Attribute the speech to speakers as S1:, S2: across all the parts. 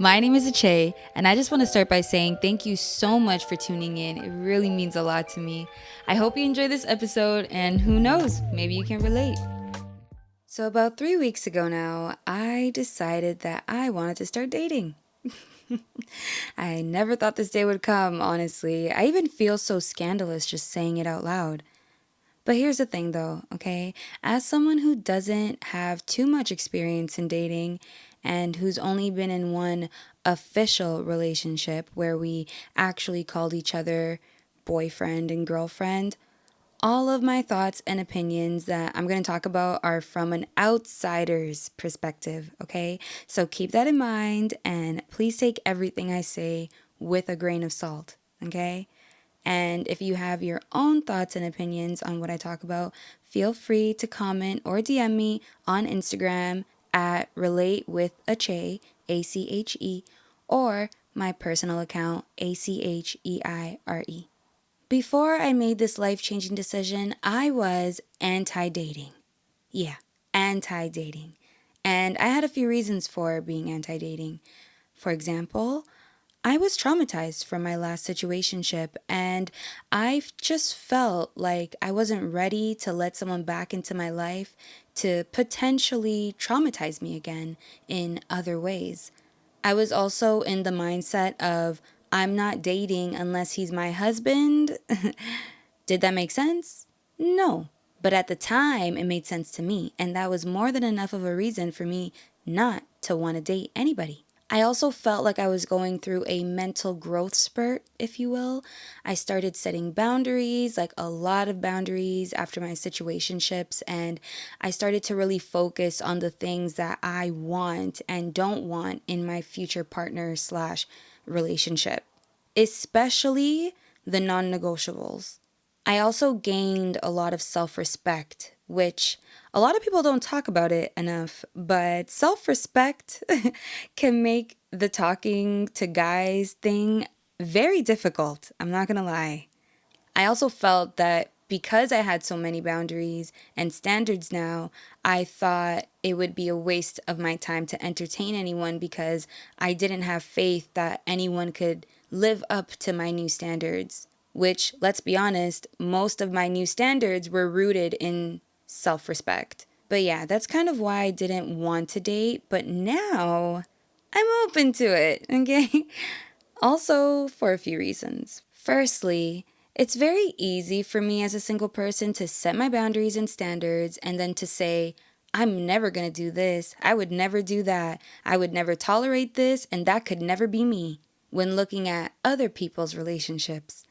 S1: My name is Ache, and I just want to start by saying thank you so much for tuning in. It really means a lot to me. I hope you enjoy this episode, and who knows, maybe you can relate. So, about 3 weeks ago now, I decided that I wanted to start dating. I never thought this day would come, honestly. I even feel so scandalous just saying it out loud. But here's the thing though, okay? As someone who doesn't have too much experience in dating and who's only been in one official relationship where we actually called each other boyfriend and girlfriend, all of my thoughts and opinions that I'm going to talk about are from an outsider's perspective, okay? So keep that in mind and please take everything I say with a grain of salt, okay? And if you have your own thoughts and opinions on what I talk about, feel free to comment or DM me on Instagram at relatewithache, ACHE, or my personal account, ACHEIRE. Before I made this life changing decision, I was anti dating. Yeah, anti dating. And I had a few reasons for being anti dating. For example, I was traumatized from my last situationship, and I just felt like I wasn't ready to let someone back into my life to potentially traumatize me again in other ways. I was also in the mindset of I'm not dating unless he's my husband. Did that make sense? No. But at the time, it made sense to me, and that was more than enough of a reason for me not to want to date anybody. I also felt like I was going through a mental growth spurt, if you will. I started setting boundaries, like a lot of boundaries after my situationships, and I started to really focus on the things that I want and don't want in my future partner slash relationship, especially the non-negotiables. I also gained a lot of self respect, which a lot of people don't talk about it enough, but self respect can make the talking to guys thing very difficult. I'm not gonna lie. I also felt that because I had so many boundaries and standards now, I thought it would be a waste of my time to entertain anyone because I didn't have faith that anyone could live up to my new standards. Which, let's be honest, most of my new standards were rooted in self respect. But yeah, that's kind of why I didn't want to date, but now I'm open to it, okay? Also, for a few reasons. Firstly, it's very easy for me as a single person to set my boundaries and standards and then to say, I'm never going to do this. I would never do that. I would never tolerate this, and that could never be me when looking at other people's relationships.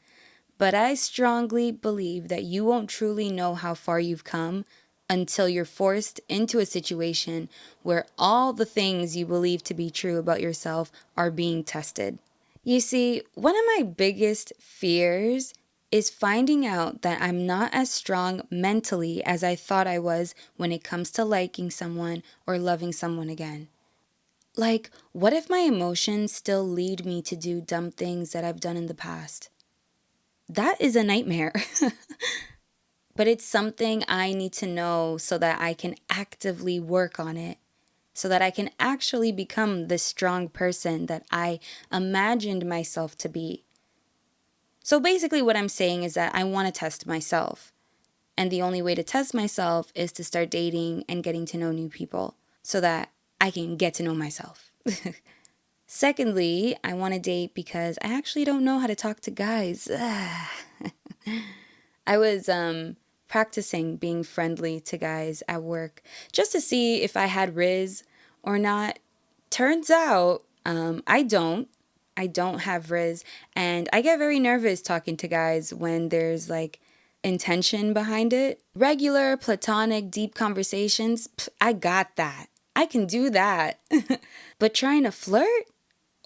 S1: But I strongly believe that you won't truly know how far you've come until you're forced into a situation where all the things you believe to be true about yourself are being tested. You see, one of my biggest fears is finding out that I'm not as strong mentally as I thought I was when it comes to liking someone or loving someone again. Like, what if my emotions still lead me to do dumb things that I've done in the past? That is a nightmare. But it's something I need to know so that I can actively work on it, so that I can actually become the strong person that I imagined myself to be. So basically, what I'm saying is that I want to test myself. And the only way to test myself is to start dating and getting to know new people so that I can get to know myself. Secondly, I want to date because I actually don't know how to talk to guys. I was practicing being friendly to guys at work just to see if I had Riz or not. Turns out I don't. I don't have Riz, and I get very nervous talking to guys when there's like intention behind it. Regular, platonic, deep conversations, I got that. I can do that. But trying to flirt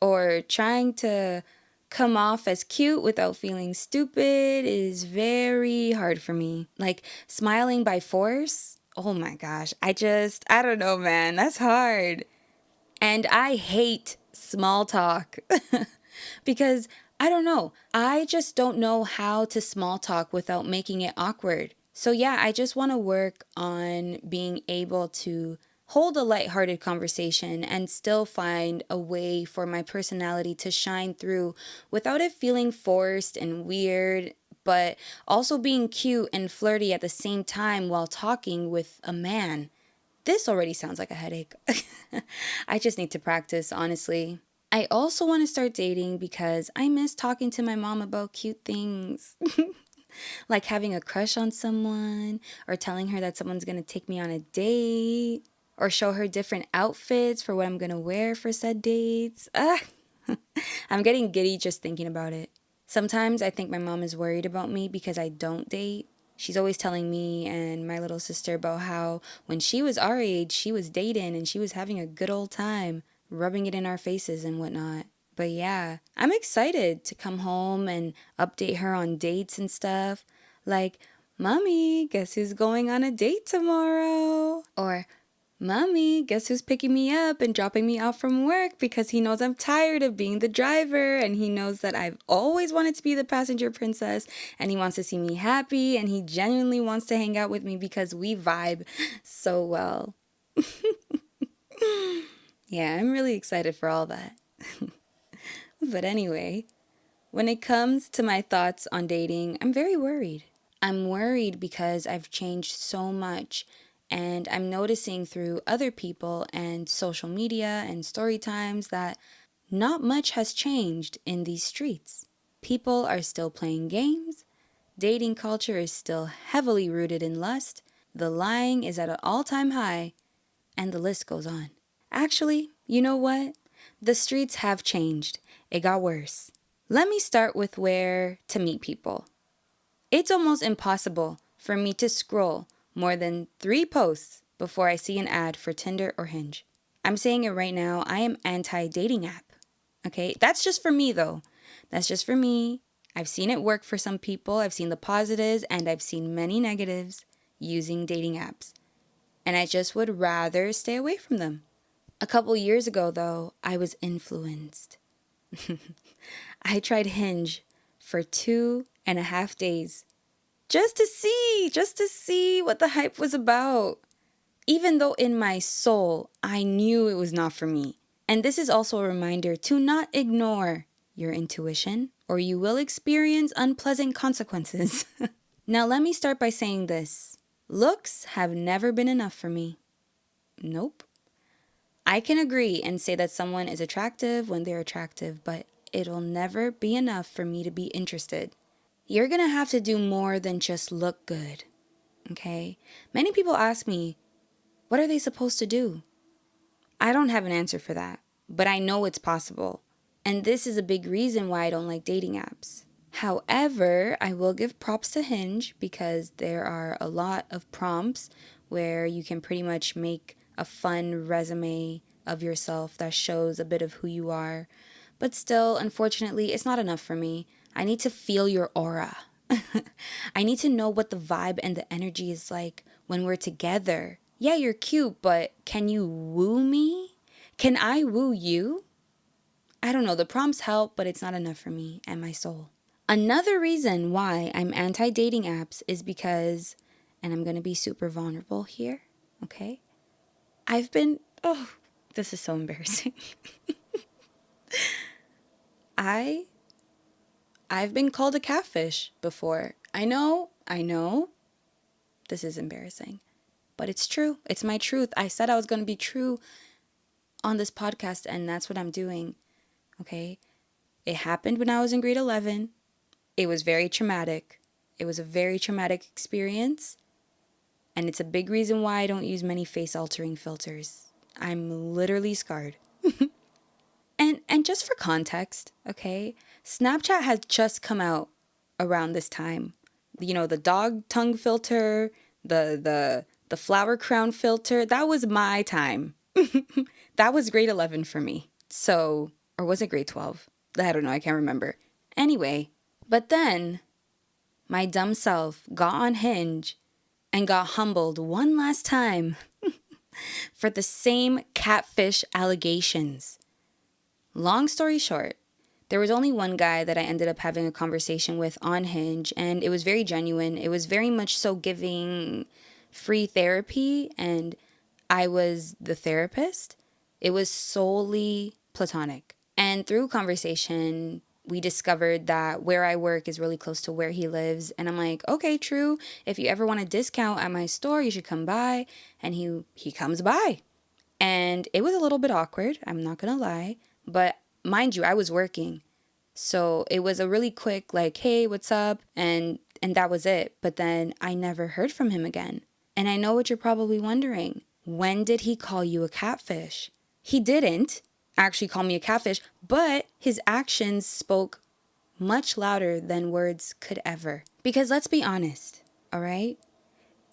S1: or trying to come off as cute without feeling stupid is very hard for me. Like smiling by force. Oh my gosh. I don't know, man. That's hard. And I hate small talk because I don't know. I just don't know how to small talk without making it awkward. So, yeah, I just want to work on being able to hold a lighthearted conversation and still find a way for my personality to shine through without it feeling forced and weird, but also being cute and flirty at the same time while talking with a man. This already sounds like a headache. I just need to practice, honestly. I also want to start dating because I miss talking to my mom about cute things. Like having a crush on someone, or telling her that someone's gonna take me on a date, or show her different outfits for what I'm gonna wear for said dates. I'm getting giddy just thinking about it. Sometimes I think my mom is worried about me because I don't date. She's always telling me and my little sister about how when she was our age, she was dating and she was having a good old time, rubbing it in our faces and whatnot. But yeah, I'm excited to come home and update her on dates and stuff. Like, Mommy, guess who's going on a date tomorrow? Or, Mommy, guess who's picking me up and dropping me off from work because he knows I'm tired of being the driver and he knows that I've always wanted to be the passenger princess and he wants to see me happy and he genuinely wants to hang out with me because we vibe so well. Yeah, I'm really excited for all that. But anyway, when it comes to my thoughts on dating, I'm very worried. I'm worried because I've changed so much and I'm noticing through other people and social media and story times that not much has changed in these streets. People are still playing games, dating culture is still heavily rooted in lust, the lying is at an all-time high, and the list goes on. Actually, you know what? The streets have changed. It got worse. Let me start with where to meet people. It's almost impossible for me to scroll more than 3 posts before I see an ad for Tinder or Hinge. I'm saying it right now, I am anti-dating app. Okay? That's just for me though. That's just for me. I've seen it work for some people. I've seen the positives and I've seen many negatives using dating apps. And I just would rather stay away from them. A couple years ago though, I was influenced. I tried Hinge for 2.5 days just to see what the hype was about. Even though in my soul, I knew it was not for me. And this is also a reminder to not ignore your intuition or you will experience unpleasant consequences. Now let me start by saying this. Looks have never been enough for me. Nope. I can agree and say that someone is attractive when they're attractive, but it'll never be enough for me to be interested. You're gonna have to do more than just look good, okay? Many people ask me, what are they supposed to do? I don't have an answer for that, but I know it's possible. And this is a big reason why I don't like dating apps. However, I will give props to Hinge because there are a lot of prompts where you can pretty much make a fun resume of yourself that shows a bit of who you are. But still, unfortunately, it's not enough for me. I need to feel your aura. I need to know what the vibe and the energy is like when we're together. Yeah, you're cute, but can you woo me? Can I woo you? I don't know, the prompts help, but it's not enough for me and my soul. Another reason why I'm anti-dating apps is because, and I'm going to be super vulnerable here, okay? This is so embarrassing. I've been called a catfish before. I know, this is embarrassing, but it's true. It's my truth. I said I was going to be true on this podcast, and that's what I'm doing, okay? It happened when I was in grade 11. It was very traumatic. It was a very traumatic experience, and it's a big reason why I don't use many face-altering filters. I'm literally scarred. And just for context, okay, Snapchat has just come out around this time. You know, the dog tongue filter, the flower crown filter, that was my time. That was grade 11 for me. So, or was it grade 12? I don't know, I can't remember. Anyway, but then my dumb self got on Hinge and got humbled one last time for the same catfish allegations. Long story short, there was only one guy that I ended up having a conversation with on Hinge, and it was very genuine. It was very much so giving free therapy, and I was the therapist. It was solely platonic. And through conversation, we discovered that where I work is really close to where he lives. And I'm like, okay, true. If you ever want a discount at my store, you should come by. And he comes by. And it was a little bit awkward, I'm not gonna lie. But mind you, I was working. So it was a really quick, like, hey, what's up? And that was it. But then I never heard from him again. And I know what you're probably wondering. When did he call you a catfish? He didn't actually call me a catfish, but his actions spoke much louder than words could ever. Because let's be honest, all right?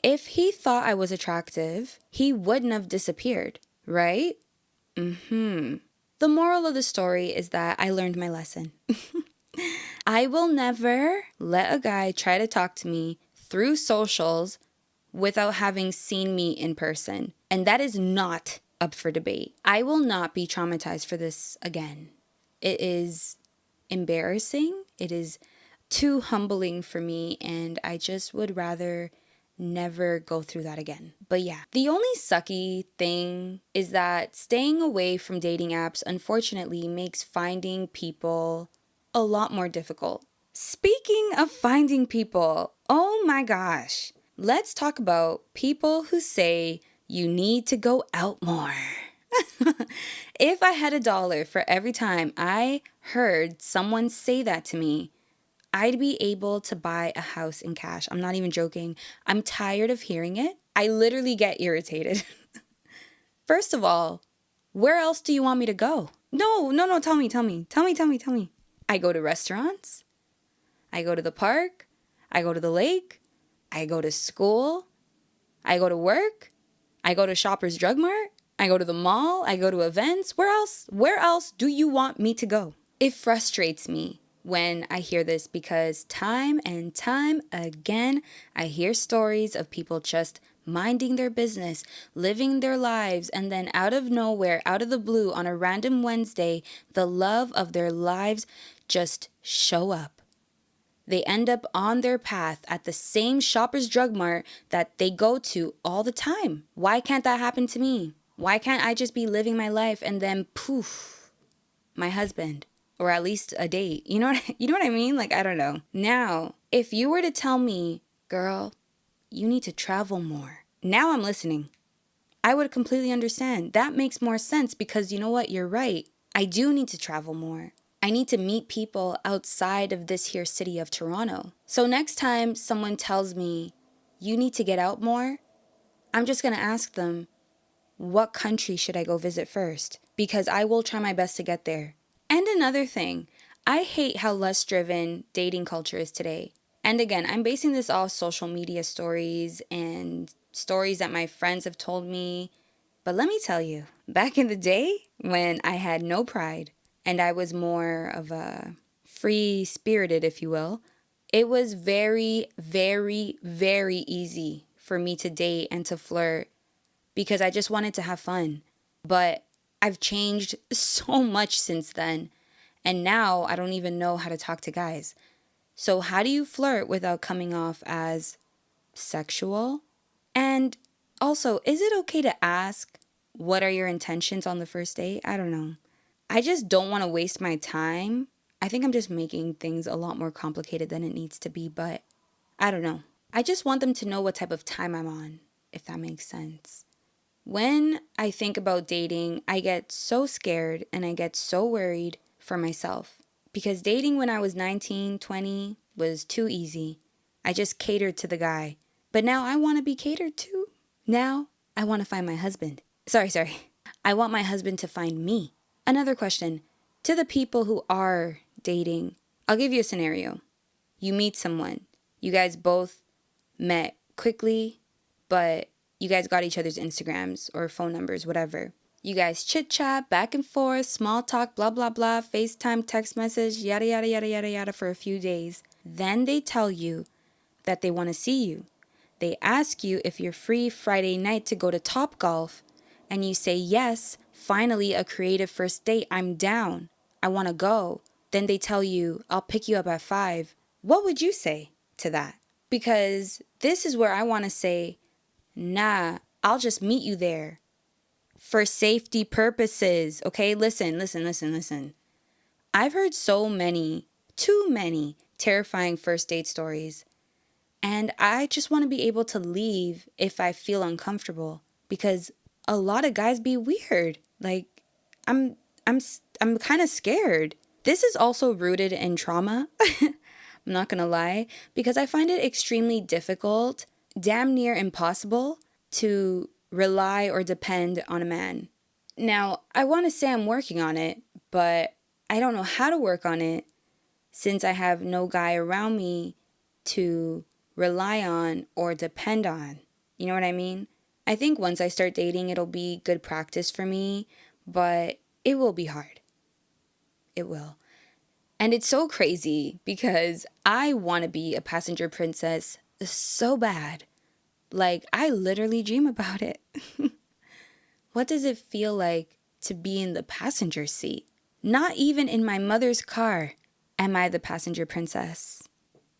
S1: If he thought I was attractive, he wouldn't have disappeared, right? The moral of the story is that I learned my lesson. I will never let a guy try to talk to me through socials without having seen me in person. And that is not up for debate. I will not be traumatized for this again. It is embarrassing. It is too humbling for me, and I just would rather never go through that again. But yeah, the only sucky thing is that staying away from dating apps unfortunately makes finding people a lot more difficult. Speaking of finding people, oh my gosh, let's talk about people who say you need to go out more. If I had $1 for every time I heard someone say that to me, I'd be able to buy a house in cash. I'm not even joking. I'm tired of hearing it. I literally get irritated. First of all, where else do you want me to go? No, tell me. I go to restaurants. I go to the park. I go to the lake. I go to school. I go to work. I go to Shoppers Drug Mart. I go to the mall. I go to events. Where else? Where else do you want me to go? It frustrates me when I hear this because time and time again, I hear stories of people just minding their business, living their lives, and then out of nowhere, out of the blue, on a random Wednesday, the love of their lives just show up. They end up on their path at the same Shoppers Drug Mart that they go to all the time. Why can't that happen to me? Why can't I just be living my life and then poof, my husband? Or at least a date. You know what I mean? Like, I don't know. Now, if you were to tell me, girl, you need to travel more. Now I'm listening. I would completely understand. That makes more sense because you know what? You're right. I do need to travel more. I need to meet people outside of this here city of Toronto. So next time someone tells me, you need to get out more, I'm just going to ask them, what country should I go visit first? Because I will try my best to get there. And another thing, I hate how less driven dating culture is today. And again, I'm basing this off social media stories and stories that my friends have told me. But let me tell you, back in the day when I had no pride and I was more of a free-spirited, if you will, it was very, very, very easy for me to date and to flirt because I just wanted to have fun. But I've changed so much since then. And now I don't even know how to talk to guys. So how do you flirt without coming off as sexual? And also, is it okay to ask, what are your intentions on the first date? I don't know. I just don't want to waste my time. I think I'm just making things a lot more complicated than it needs to be, but I don't know. I just want them to know what type of time I'm on, if that makes sense. When I think about dating, I get so scared and I get so worried for myself. Because dating when I was 19, 20 was too easy. I just catered to the guy. But now I want to be catered to. Now I want to find my husband. Sorry. I want my husband to find me. Another question. To the people who are dating, I'll give you a scenario. You meet someone. You guys both met quickly, but you guys got each other's Instagrams or phone numbers, whatever. You guys chit-chat, back and forth, small talk, blah, blah, blah, FaceTime, text message, yada, yada, yada, yada, yada for a few days. Then they tell you that they want to see you. They ask you if you're free Friday night to go to Topgolf, and you say, yes, finally a creative first date, I'm down. I want to go. Then they tell you, I'll pick you up at 5. What would you say to that? Because this is where I want to say, nah, I'll just meet you there. for safety purposes. Okay, listen. I've heard so many, too many terrifying first date stories. And I just want to be able to leave if I feel uncomfortable because a lot of guys be weird. Like I'm I'm I'm kind of scared. This is also rooted in trauma. I'm not going to lie because I find it extremely difficult, damn near impossible to rely or depend on a man. Now, I want to say I'm working on it, but I don't know how to work on it since I have no guy around me to rely on or depend on. You know what I mean? I think once I start dating, it'll be good practice for me, but it will be hard. It will. And it's so crazy because I want to be a passenger princess so bad. Like, I literally dream about it. What does it feel like to be in the passenger seat? Not even in my mother's car am I the passenger princess.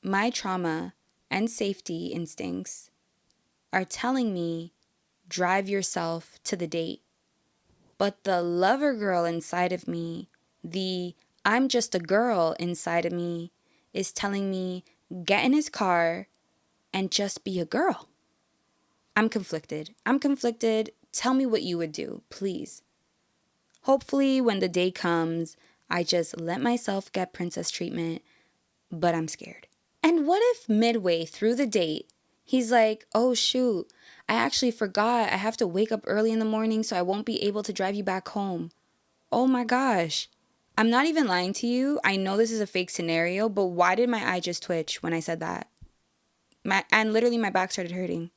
S1: My trauma and safety instincts are telling me drive yourself to the date. But the lover girl inside of me, the I'm just a girl inside of me, is telling me get in his car and just be a girl. I'm conflicted. Tell me what you would do, please. Hopefully, when the day comes, I just let myself get princess treatment, but I'm scared. And what if midway through the date, he's like, oh shoot, I actually forgot I have to wake up early in the morning so I won't be able to drive you back home. Oh my gosh. I'm not even lying to you. I know this is a fake scenario, but why did my eye just twitch when I said that? And literally my back started hurting.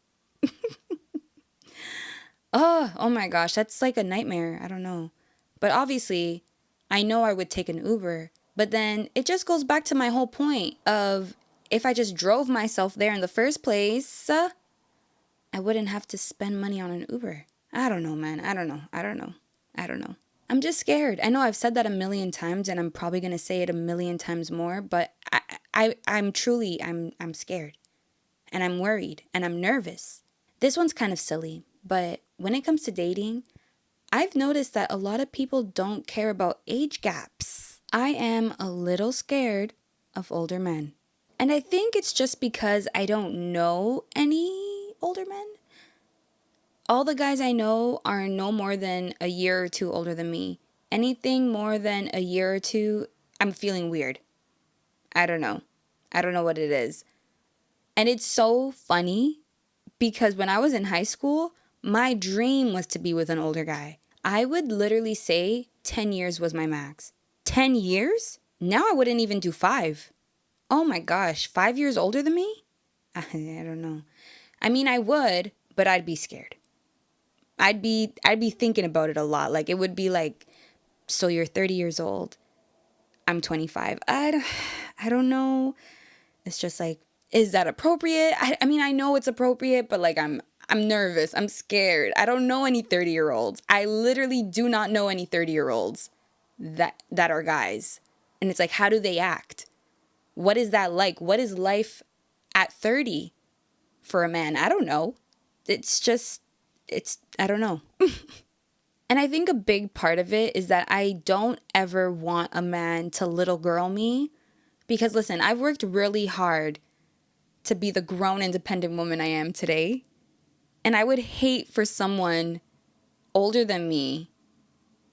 S1: Oh my gosh, that's like a nightmare. I don't know. But obviously, I know I would take an Uber. But then it just goes back to my whole point of if I just drove myself there in the first place, I wouldn't have to spend money on an Uber. I don't know, man. I don't know. I'm just scared. I know I've said that a million times and I'm probably going to say it a million times more, but I'm truly, I'm scared and I'm worried and I'm nervous. This one's kind of silly, but when it comes to dating, I've noticed that a lot of people don't care about age gaps. I am a little scared of older men. And I think it's just because I don't know any older men. All the guys I know are no more than a year or two older than me. Anything more than a year or two, I'm feeling weird. I don't know. I don't know what it is. And it's so funny because when I was in high school, my dream was to be with an older guy. I would literally say 10 years was my max. 10 years? Now I wouldn't even do 5. Oh my gosh, 5 years older than me? I don't know. I mean, I would, but I'd be scared. I'd be thinking about it a lot. Like it would be like, so you're 30 years old. I'm 25. I don't know. It's just like, is that appropriate? I mean, I know it's appropriate, but like I'm nervous. I'm scared. I don't know any 30-year-olds. I literally do not know any 30-year-olds that are guys. And it's like, how do they act? What is that like? What is life at 30 for a man? I don't know. I don't know. And I think a big part of it is that I don't ever want a man to little girl me. Because listen, I've worked really hard to be the grown, independent woman I am today. And I would hate for someone older than me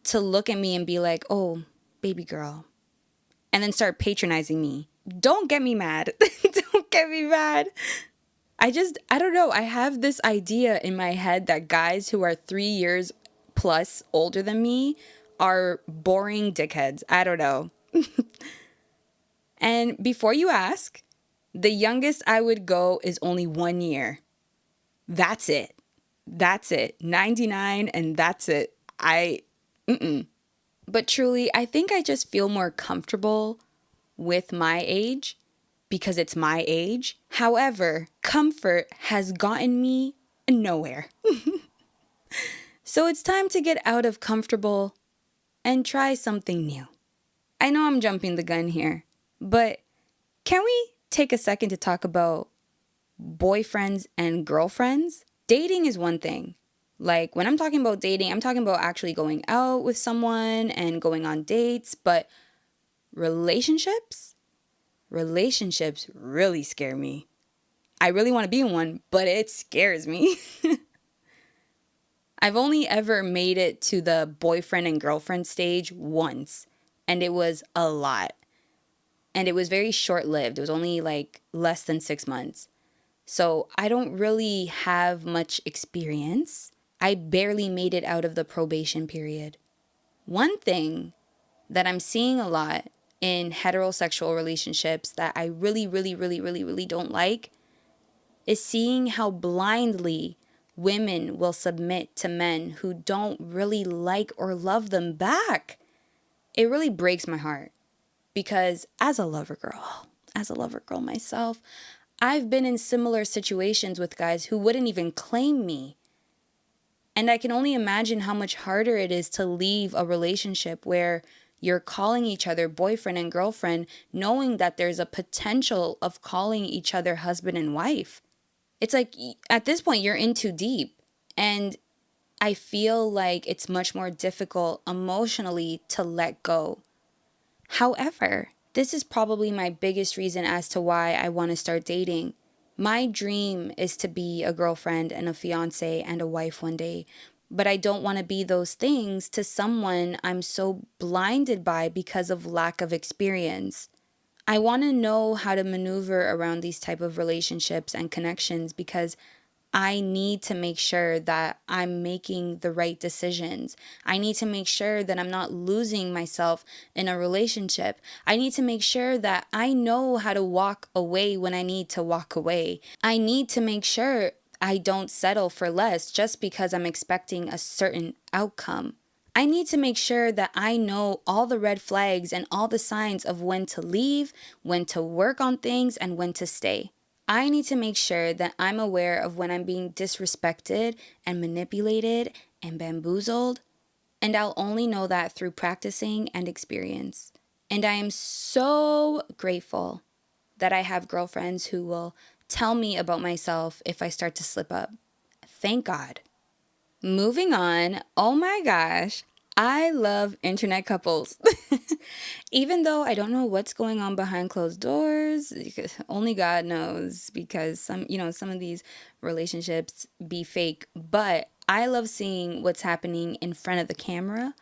S1: to look at me and be like, oh, baby girl. And then start patronizing me. Don't get me mad. Don't get me mad. I don't know. I have this idea in my head that guys who are 3 years plus older than me are boring dickheads. I don't know. And before you ask, the youngest I would go is only 1 year. That's it. 99 and that's it. But truly, I think I just feel more comfortable with my age because it's my age. However, comfort has gotten me nowhere. So it's time to get out of comfortable and try something new. I know I'm jumping the gun here, but can we take a second to talk about boyfriends and girlfriends? Dating is one thing. Like when I'm talking about dating, I'm talking about actually going out with someone and going on dates, but relationships, relationships really scare me. I really want to be in one, but it scares me. I've only ever made it to the boyfriend and girlfriend stage once, and it was a lot. And it was very short lived. It was only like less than 6 months. So I don't really have much experience. I barely made it out of the probation period. One thing that I'm seeing a lot in heterosexual relationships that I really, really, really, really, really don't like is seeing how blindly women will submit to men who don't really like or love them back. It really breaks my heart because as a lover girl myself, I've been in similar situations with guys who wouldn't even claim me. And I can only imagine how much harder it is to leave a relationship where you're calling each other boyfriend and girlfriend, knowing that there's a potential of calling each other husband and wife. It's like at this point, you're in too deep. And I feel like it's much more difficult emotionally to let go. However, this is probably my biggest reason as to why I want to start dating. My dream is to be a girlfriend and a fiance and a wife one day, but I don't want to be those things to someone I'm so blinded by because of lack of experience. I want to know how to maneuver around these type of relationships and connections because I need to make sure that I'm making the right decisions. I need to make sure that I'm not losing myself in a relationship. I need to make sure that I know how to walk away when I need to walk away. I need to make sure I don't settle for less just because I'm expecting a certain outcome. I need to make sure that I know all the red flags and all the signs of when to leave, when to work on things, and when to stay. I need to make sure that I'm aware of when I'm being disrespected and manipulated and bamboozled, and I'll only know that through practicing and experience. And I am so grateful that I have girlfriends who will tell me about myself if I start to slip up. Thank God. Moving on, oh my gosh, I love internet couples. Even though I don't know what's going on behind closed doors, only God knows because some of these relationships be fake, but I love seeing what's happening in front of the camera,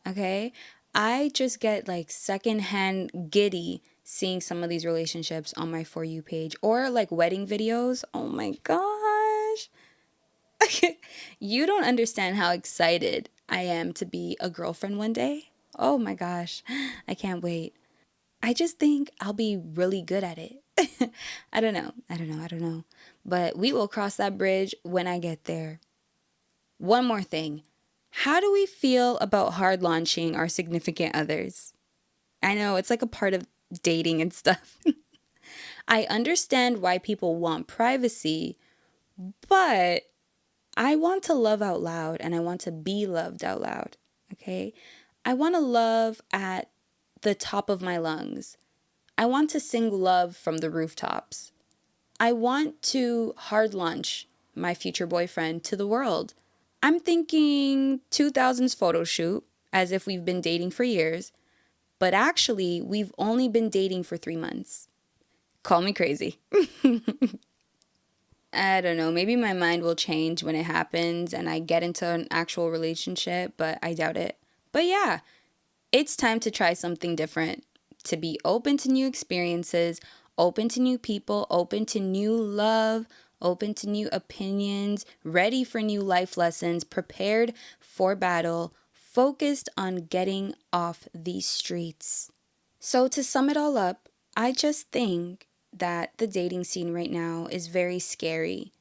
S1: okay? I just get like secondhand giddy seeing some of these relationships on my For You page or like wedding videos. Oh my gosh. You don't understand how excited I am to be a girlfriend one day. Oh my gosh, I can't wait. I just think I'll be really good at it. I don't know. But we will cross that bridge when I get there. One more thing. How do we feel about hard launching our significant others? I know it's like a part of dating and stuff. I understand why people want privacy, but I want to love out loud and I want to be loved out loud. Okay? I want to love at the top of my lungs. I want to sing love from the rooftops. I want to hard launch my future boyfriend to the world. I'm thinking 2000s photo shoot as if we've been dating for years, but actually we've only been dating for 3 months. Call me crazy. I don't know. Maybe my mind will change when it happens and I get into an actual relationship, but I doubt it. But yeah, it's time to try something different, to be open to new experiences, open to new people, open to new love, open to new opinions, ready for new life lessons, prepared for battle, focused on getting off these streets. So, to sum it all up, I just think that the dating scene right now is very scary,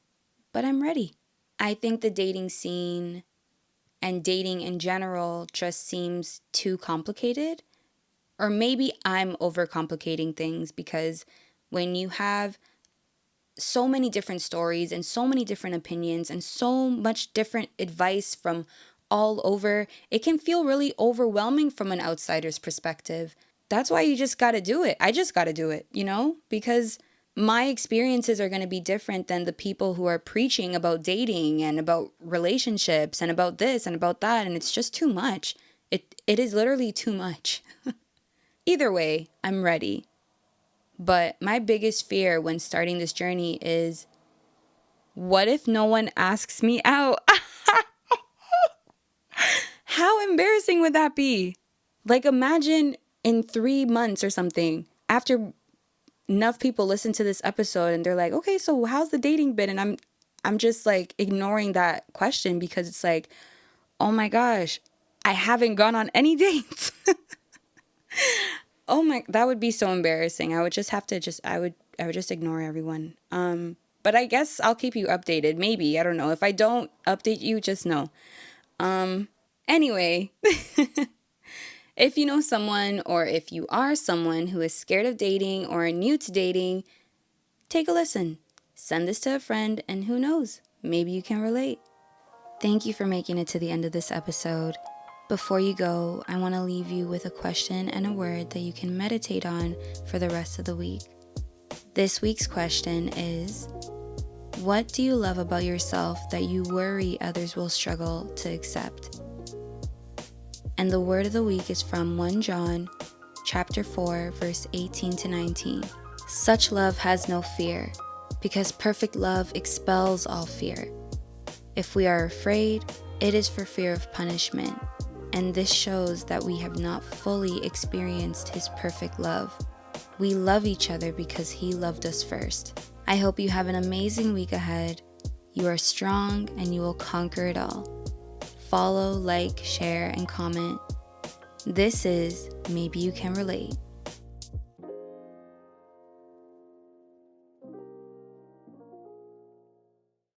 S1: but I'm ready. I think the dating scene and dating in general just seems too complicated. Or maybe I'm overcomplicating things because when you have so many different stories and so many different opinions and so much different advice from all over, it can feel really overwhelming from an outsider's perspective. That's why you just got to do it. I just got to do it, because my experiences are going to be different than the people who are preaching about dating and about relationships and about this and about that. And it's just too much. It is literally too much. Either way, I'm ready. But my biggest fear when starting this journey is, what if no one asks me out? How embarrassing would that be? Like, imagine in 3 months or something, after enough people listen to this episode and they're like, okay, so how's the dating been? And I'm just like ignoring that question because it's like, oh my gosh, I haven't gone on any dates. Oh my, that would be so embarrassing. I would just have to I would just ignore everyone. But I guess I'll keep you updated. Maybe, I don't know. If I don't update you, just know. Anyway, if you know someone or if you are someone who is scared of dating or new to dating, take a listen. Send this to a friend and who knows, maybe you can relate. Thank you for making it to the end of this episode. Before you go, I want to leave you with a question and a word that you can meditate on for the rest of the week. This week's question is, what do you love about yourself that you worry others will struggle to accept? And the word of the week is from 1 John chapter 4, verse 18 to 19. Such love has no fear, because perfect love expels all fear. If we are afraid, it is for fear of punishment, and this shows that we have not fully experienced His perfect love. We love each other because He loved us first. I hope you have an amazing week ahead. You are strong and you will conquer it all. Follow, like, share, and comment. This is Maybe You Can Relate.